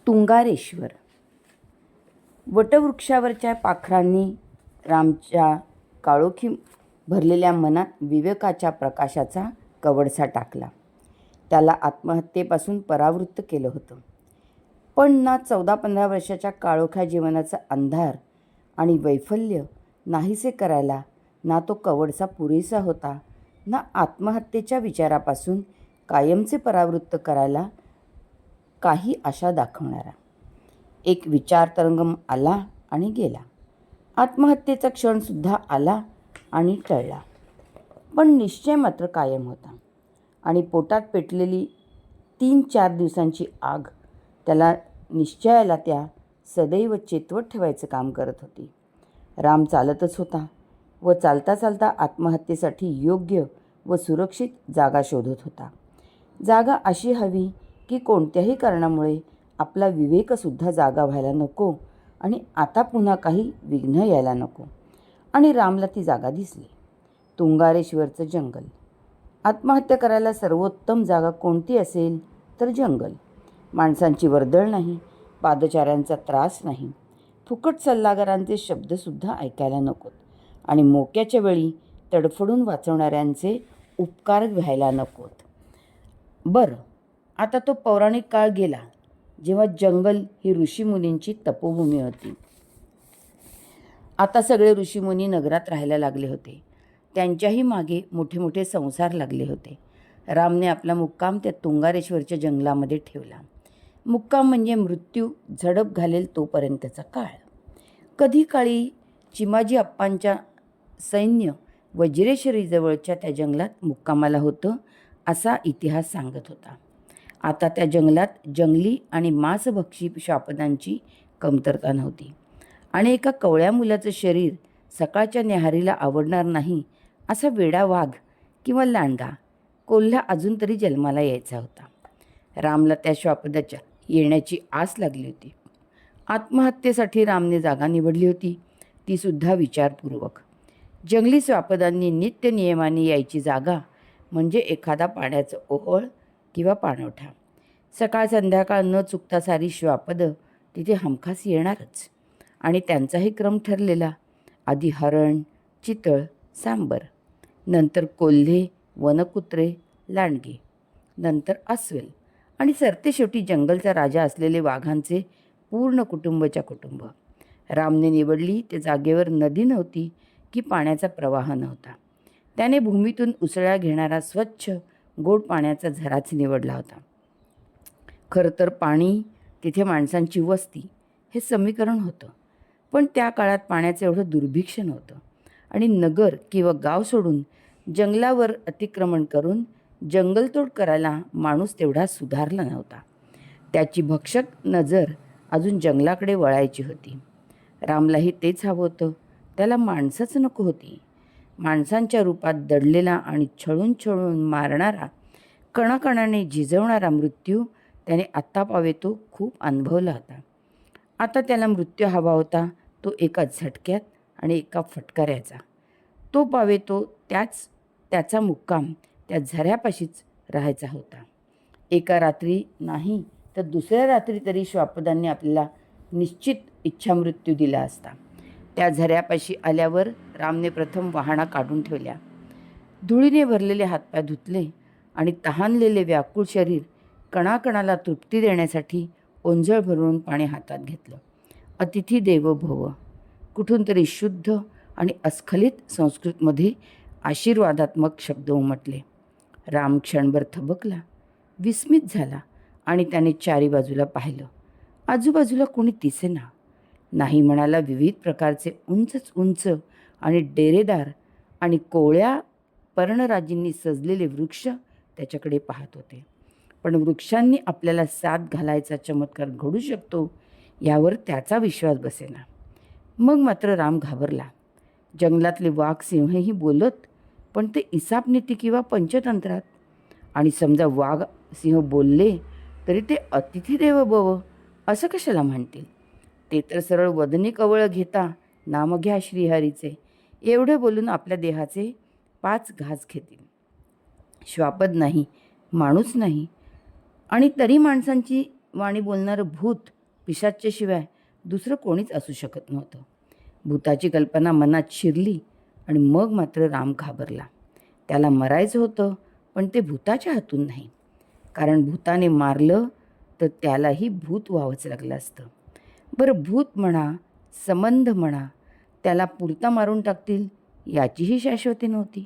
तुंगारेश्वर. वटवृक्षावरच्या पाखरांनी रामच्या काळोखी भरलेल्या मनात विवेकाच्या प्रकाशाचा कवडसा टाकला. त्याला आत्महत्येपासून परावृत्त केलं होतं. पण ना 14-15 वर्षाच्या काळोख्या जीवनाचा अंधार आणि वैफल्य नाहीसे करायला ना तो कवडसा पुरेसा होता, ना आत्महत्येच्या विचारापासून कायमचे परावृत्त करायला काही आशा दाखवणारा. एक विचार तरंग आला आणि गेला. आत्महत्येचा क्षणसुद्धा आला आणि टळला. पण निश्चय मात्र कायम होता. आणि पोटात पेटलेली 3-4 दिवसांची आग त्याला निश्चयाला त्या सदैव चेतवत ठेवायचं काम करत होती. राम चालतच होता व चालता चालता आत्महत्येसाठी योग्य व सुरक्षित जागा शोधत होता. जागा अशी हवी की कोणत्याही कारणामुळे आपला विवेकसुद्धा जागा व्हायला नको आणि आता पुन्हा काही विघ्न यायला नको. आणि रामला ती जागा दिसली. तुंगारेश्वरचं जंगल. आत्महत्या करायला सर्वोत्तम जागा कोणती असेल तर जंगल. माणसांची वर्दळ नाही, पादचाऱ्यांचा त्रास नाही, फुकट सल्लागारांचे शब्दसुद्धा ऐकायला नकोत आणि मोक्याच्या वेळी तडफडून वाचवणाऱ्यांचे उपकार व्हायला नकोत. बरं, आता तो पौराणिक काळ गेला जेव्हा जंगल ही ऋषीमुनींची तपोभूमी होती. आता सगळे ऋषीमुनी नगरात राहायला लागले होते. त्यांच्याही मागे मोठे मोठे संसार लागले होते. रामने आपला मुक्काम त्या तुंगारेश्वरच्या जंगलामध्ये ठेवला. मुक्काम म्हणजे मृत्यू झडप घालेल तोपर्यंतचा काळ. कधी काळी चिमाजी अप्पांच्या सैन्य वज्रेश्वरीजवळच्या त्या जंगलात मुक्कामाला होतं असा इतिहास सांगत होता. आता त्या जंगलात जंगली आणि मांसभक्षी श्वापदांची कमतरता नव्हती. आणि एका कवळ्या मुलाचं शरीर सकाळच्या न्याहारीला आवडणार नाही असा वेडा वाघ किंवा लांडगा कोल्हा अजून तरी जन्माला यायचा होता. रामला त्या श्वापदाच्या येण्याची आस लागली होती. आत्महत्येसाठी रामने जागा निवडली होती, तीसुद्धा विचारपूर्वक. जंगली श्वापदांनी नित्य नियमाने यायची जागा म्हणजे एखादा पाण्याचं ओहळ किंवा पाणवठा. सकाळ संध्याकाळ न चुकता सारी श्वापदं तिथे हमखास येणारच. आणि त्यांचाही क्रम ठरलेला. आधी हरण, चितळ, सांबर, नंतर कोल्हे, वनकुत्रे, लांडगे, नंतर अस्वल आणि सरते शेवटी जंगलचा राजा असलेले वाघांचे पूर्ण कुटुंबच्या कुटुंब. रामने निवडली त्या जागेवर नदी नव्हती की पाण्याचा प्रवाह नव्हता. त्याने भूमीतून उसळ्या घेणारा स्वच्छ गोड पाण्याचा झराच निवडला होता. खरं तर पाणी, तिथे माणसांची वस्ती हे समीकरण होतं. पण त्या काळात पाण्याचं एवढं दुर्भिक्ष नव्हतं. आणि नगर किंवा गाव सोडून जंगलावर अतिक्रमण करून जंगलतोड करायला माणूस तेवढा सुधारला नव्हता. त्याची भक्षक नजर अजून जंगलाकडे वळायची होती. रामलाही तेच हवं होतं. त्याला माणसंच नको होती. माणसांच्या रूपात दडलेला आणि छळून छळून मारणारा, कणाकणाने झिजवणारा मृत्यू त्याने आत्ता पावे तो खूप अनुभवला होता. आता त्याला मृत्यू हवा होता तो एका झटक्यात आणि एका फटकाऱ्याचा. तो पावे तो त्याचा मुक्काम त्या झऱ्यापाशीच राहायचा होता. एका रात्री नाही तर दुसऱ्या रात्री तरी श्वापदांनी आपल्याला निश्चित इच्छामृत्यू दिला असता. त्या झऱ्यापाशी आल्यावर रामने प्रथम वाहना काढून ठेवल्या. धुळीने भरलेले हातपाय धुतले आणि तहानलेले व्याकुळ शरीर कणाकणाला तृप्ती देण्यासाठी ओंजळ भरून पाणी हातात घेतलं. अतिथी देवो भव. कुठून तरी शुद्ध आणि अस्खलित संस्कृतमध्ये आशीर्वादात्मक शब्द उमटले. राम क्षणभर थबकला, विस्मित झाला आणि त्याने चारी बाजूला पाहिलं. आजूबाजूला कोणी दिसेना. नाही म्हणाला विविध प्रकारचे उंचच उंच आणि डेरेदार आणि कोवळ्या पर्णराजींनी सजलेले वृक्ष त्याच्याकडे पाहत होते. पण वृक्षांनी आपल्याला साथ घालायचा चमत्कार घडू शकतो यावर त्याचा विश्वास बसेना. मग मात्र राम घाबरला. जंगलातले वाघ सिंहही बोलत, पण ते इसापनीती किंवा पंचतंत्रात. आणि समजा वाघ सिंह बोलले तरी ते अतिथी देव भव असं कशाला म्हणतील. ते तर सरळ वदनी कवळ घेता नाम घ्या श्रीहरीचे एवढे बोलून आपल्या देहाचे 5 घास घेतील. श्वापद नाही, माणूस नाही आणि तरी माणसांची वाणी बोलणारं भूत पिशाच्याशिवाय दुसरं कोणीच असू शकत नव्हतं. भूताची कल्पना मनात शिरली आणि मग मात्र राम घाबरला. त्याला मरायचं होतं, पण ते भूताच्या हातून नाही. कारण भूताने मारलं तर त्यालाही भूत व्हावंच लागलं असतं. बरं, भूत म्हणा, संबंध म्हणा, त्याला पुरता मारून टाकतील याचीही शाश्वती नव्हती.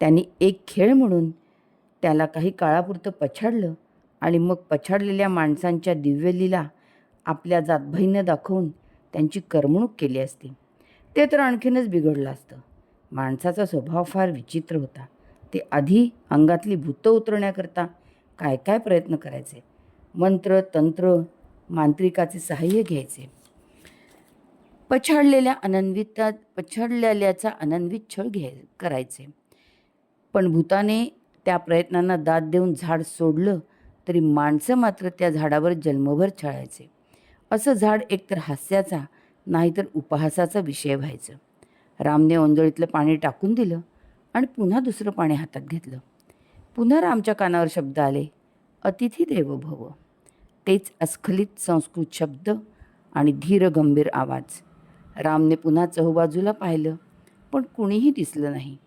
त्यांनी एक खेळ म्हणून त्याला काही काळापुरतं पछाडलं आणि मग पछाडलेल्या माणसांच्या दिव्यलीला आपल्या जातभाईंना दाखवून त्यांची करमणूक केली असती. ते तर आणखीनच बिघडलं असतं. माणसाचा स्वभाव फार विचित्र होता. ते आधी अंगातली भूतं उतरण्याकरता काय काय प्रयत्न करायचे. मंत्र, तंत्र, मांत्रिकाचे सहाय्य घ्यायचे. पछाडलेल्याचा अनन्वित छळ करायचे. पण भूताने त्या प्रयत्नांना दाद देऊन झाड सोडलं तरी माणसं मात्र त्या झाडावर जन्मभर छळायचे. असं झाड एकतर हास्याचा नाहीतर उपहासाचा विषय व्हायचं. रामने ओंजळीतलं पाणी टाकून दिलं आणि पुन्हा दुसरं पाणी हातात घेतलं. पुन्हा रामच्या कानावर शब्द आले, अतिथी देवो भव. तेच अस्खलित संस्कृत शब्द आणि धीर गंभीर आवाज. रामने पुन्हा चहूबाजूला पाहिलं, पण कुणीही दिसलं नाही.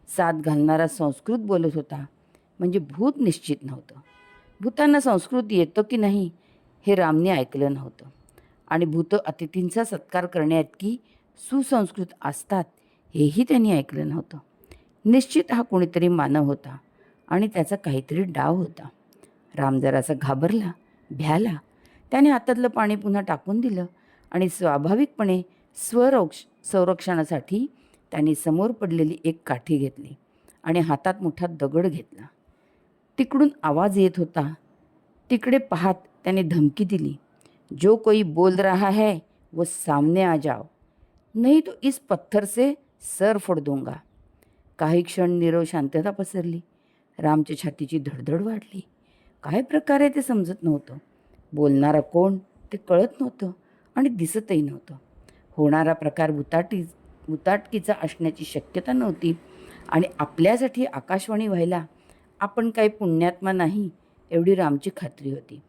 साथ घालणारा संस्कृत बोलत होता, म्हणजे भूत निश्चित नव्हतं. भूतांना संस्कृत येतं की नाही हे रामने ऐकलं नव्हतं. आणि भूत अतिथींचा सत्कार करण्याइतकी सुसंस्कृत असतात हेही त्यांनी ऐकलं नव्हतं. निश्चित हा कोणीतरी मानव होता आणि त्याचा काहीतरी डाव होता. राम जरासा घाबरला, भ्याला. त्याने हातातलं पाणी पुन्हा टाकून दिलं आणि स्वाभाविकपणे संरक्षणासाठी त्याने समोर पडलेली एक काठी घेतली आणि हातात मोठा दगड घेतला. तिकडून आवाज येत होता. तिकडे पाहत त्याने धमकी दिली, जो कोई बोल रहा है वो सामने आ जाओ, नहीं तो इस पत्थर से सर फोड़ दूंगा. काही क्षण नीरव शांतता पसरली. रामच्या छातीची धडधड वाढली. काय प्रकार आहे ते समजत नव्हतं. बोलणारा कोण ते कळत नव्हतं आणि दिसतही नव्हतं. होणारा प्रकार भुताटकीचा असण्याची शक्यता नव्हती आणि आपल्यासाठी आकाशवाणी व्हायला आपण काही पुण्यात्मा नाही एवढी रामची खात्री होती.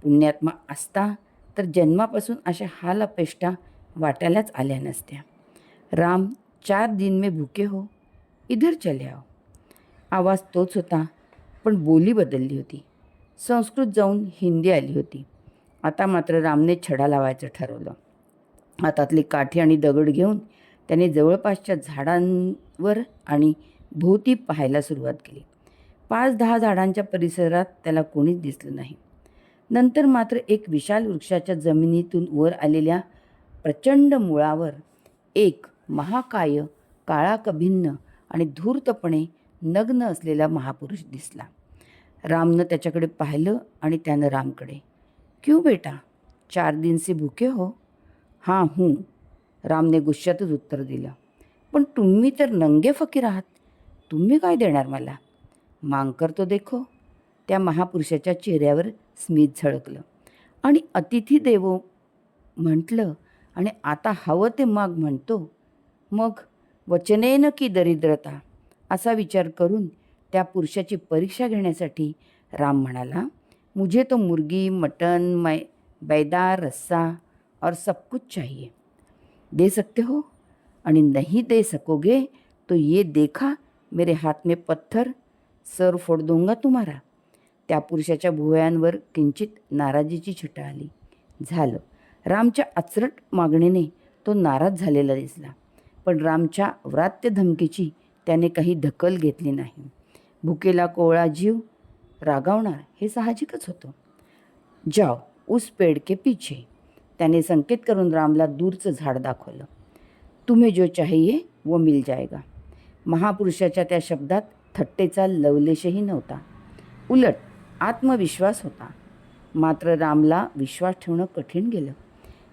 पुण्यात्मा असता तर जन्मापासून अशा हाल अपेष्टा वाटायलाच आल्या नसत्या. राम, 4 दिन में भूखे हो, इधर चले आओ. आवाज तोच होता, पण बोली बदलली होती. संस्कृत जाऊन हिंदी आली होती. आता मात्र रामने छडा लावायचं ठरवलं. हातातली काठी आणि दगड घेऊन त्याने जवळपासच्या झाडांवर आणि भोवती पाहायला सुरुवात केली. 5-10 झाडांच्या परिसरात त्याला कोणीच दिसलं नाही. नंतर मात्र एक विशाल वृक्षाच्या जमिनीतून वर आलेल्या प्रचंड मुळावर एक महाकाय, काळा कभिन्न आणि धूर्तपणे नग्न असलेला महापुरुष दिसला. रामनं त्याच्याकडे पाहिलं आणि त्यानं रामकडे, क्यों बेटा, 4 दिन से भूखे हो? हां हूँ, रामने गुस्स्यातच उत्तर दिलं. पण तुम्ही तर नंगे फकीर आहात, तुम्ही काय देणार मला? मांग तो देखो. त्या महापुरुषाच्या चेहऱ्यावर स्मित झळकलं आणि अतिथी देवो म्हटलं आणि आता हवं ते माग म्हणतो. मग वचनेन की दरिद्रता असा विचार करून त्या पुरुषाची परीक्षा घेण्यासाठी राम म्हणाला, मुझे तो मुर्गी, मटन, बैदा, रस्सा और सब कुछ चाहिए. दे सकते हो? आणि नहीं दे सकोगे तो ये देखा मेरे हाथ में पत्थर, सर फोड़ दूंगा तुम्हारा. त्या पुरुषाच्या भुवयांवर किंचित नाराजीची छटा आली. झालं. रामच्या अचरट मागणीने तो नाराज झालेला दिसला. पण रामच्या व्रात्य धमकीची त्याने काही दखल घेतली नाही. भुकेला कोवळा जीव रागावणार हे साहजिकच होतं. जाओ उस पेड़ के पीछे. त्याने संकेत करून रामला दूरचं झाड दाखवलं. तुम्हें जो चाहिए वो मिल जाएगा. महापुरुषाच्या त्या शब्दात थट्टेचा लवलेशही नव्हता. उलट आत्मविश्वास होता. मात्र रामला विश्वास ठेवणं कठीण गेलं.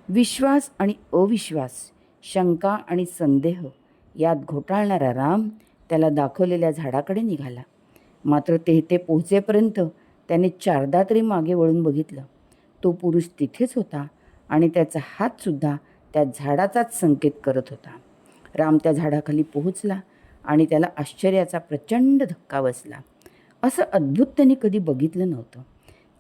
विश्वास आणि अविश्वास, शंका आणि संदेह यात घोटाळणारा राम त्याला दाखवलेल्या झाडाकडे निघाला. मात्र ते पोहोचेपर्यंत त्याने 4दा तरी मागे वळून बघितलं. तो पुरुष तिथेच होता आणि त्याचा हातसुद्धा त्या झाडाचाच संकेत करत होता. राम त्या झाडाखाली पोहोचला आणि त्याला आश्चर्याचा प्रचंड धक्का बसला. असं अद्भुत त्यांनी कधी बघितलं नव्हतं.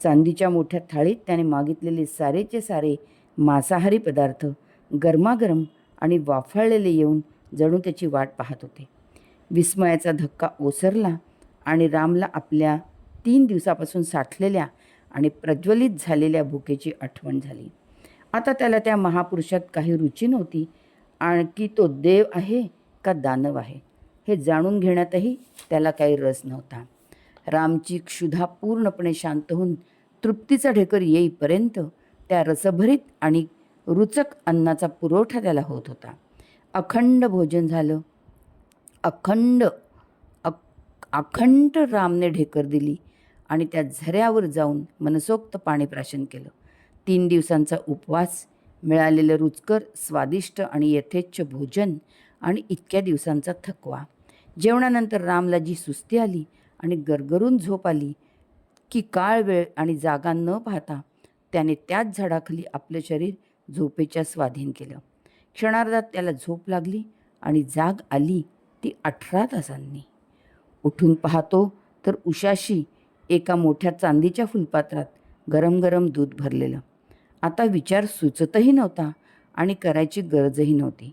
चांदीच्या मोठ्या थाळीत त्याने मागितलेले सारेचे सारे मांसाहारी पदार्थ गरमागरम आणि वाफाळलेले येऊन जणू त्याची वाट पाहत होते. विस्मयाचा धक्का ओसरला आणि रामला आपल्या 3 दिवसापासून साठलेल्या आणि प्रज्वलित झालेल्या भुकेची आठवण झाली. आता त्याला त्या महापुरुषात काही रुची नव्हती, आणखी तो देव आहे का दानव आहे हे जाणून घेण्यातही त्याला काही रस नव्हता. रामची क्षुधा पूर्णपणे शांत होऊन तृप्तीचा ढेकर येईपर्यंत त्या रसभरीत आणि रुचक अन्नाचा पुरवठा त्याला होत होता. अखंड भोजन झालं. अखंड रामने ढेकर दिली आणि त्या झऱ्यावर जाऊन मनसोक्त पाणीप्राशन केलं. 3 दिवसांचा उपवास, मिळालेलं रुचकर, स्वादिष्ट आणि यथेच्छ भोजन आणि इतक्या दिवसांचा थकवा. जेवणानंतर रामला जी सुस्ती आली आणि गरगरून झोप आली की काळ वेळ आणि जागा न पाहता त्याने त्याच झाडाखाली आपलं शरीर झोपेच्या स्वाधीन केलं. क्षणार्धात त्याला झोप लागली आणि जाग आली ती 18 तासांनी. उठून पाहतो तर उशाशी एका मोठ्या चांदीच्या फुलपात्रात गरम गरम दूध भरलेलं. आता विचार सुचतही नव्हता आणि करायची गरजही नव्हती.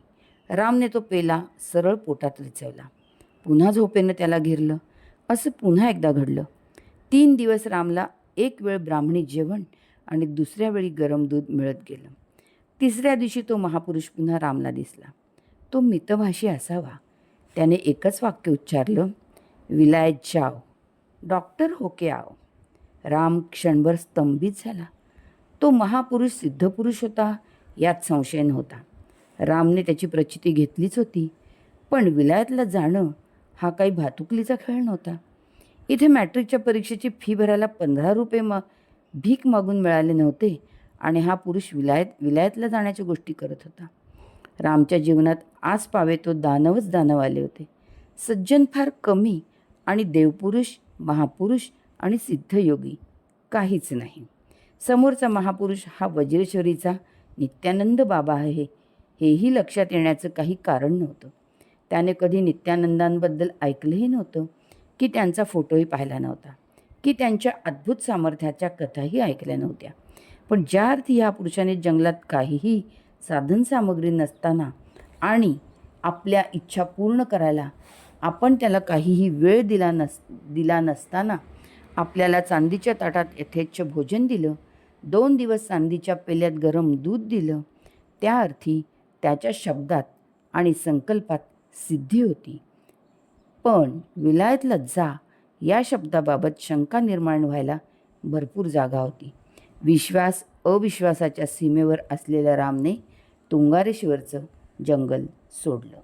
रामने तो पेला सरळ पोटात रिचवला. पुन्हा झोपेनं त्याला घेरलं. असं पुन्हा एकदा घडलं. 3 दिवस रामला एक वेळ ब्राह्मणी जेवण आणि दुसऱ्या वेळी गरम दूध मिळत गेलं. 3ऱ्या दिवशी तो महापुरुष पुन्हा रामला दिसला. तो मितभाषी असावा. त्याने एकच वाक्य उच्चारलं, विलायत जाओ, डॉक्टर होके आओ. राम क्षणभर स्तंभित झाला. तो महापुरुष सिद्धपुरुष होता यात संशय नव्हता. रामने त्याची प्रचिती घेतलीच होती, पण विलायतला जाणं हा काही भातुकलीचा खेळ नव्हता. इथे मॅट्रिकच्या परीक्षेची फी भरायला 15 रुपये भीक मागून मिळाले नव्हते आणि हा पुरुष विलायतला जाण्याच्या गोष्टी करत होता. रामच्या जीवनात आज पावे तो दानवच दानव आले होते. सज्जन फार कमी आणि देवपुरुष, महापुरुष आणि सिद्धयोगी काहीच नाही. समोरचा महापुरुष हा वज्रेश्वरीचा नित्यानंद बाबा आहे हेही लक्षात येण्याचं काही कारण नव्हतं. त्याने कधी नित्यानंदांबद्दल ऐकलंही नव्हतं, की त्यांचा फोटोही पाहिला नव्हता, की त्यांच्या अद्भुत सामर्थ्याच्या कथाही ऐकल्या नव्हत्या. पण ज्या अर्थी ह्या पुरुषाने जंगलात काहीही साधनसामग्री नसताना आणि आपल्या इच्छा पूर्ण करायला आपण त्याला काहीही वेळ दिला नसताना आपल्याला चांदीच्या ताटात यथेच्छ भोजन दिलं, 2 दिवस चांदीच्या पेल्यात गरम दूध दिलं, त्या अर्थी त्याच्या शब्दात आणि संकल्पात सिद्धी होती. पण विलायतला जा या शब्दाबाबत शंका निर्माण व्हायला भरपूर जागा होती. विश्वास अविश्वासाच्या सीमेवर असलेल्या रामने तुंगारेश्वरचं जंगल सोडलं.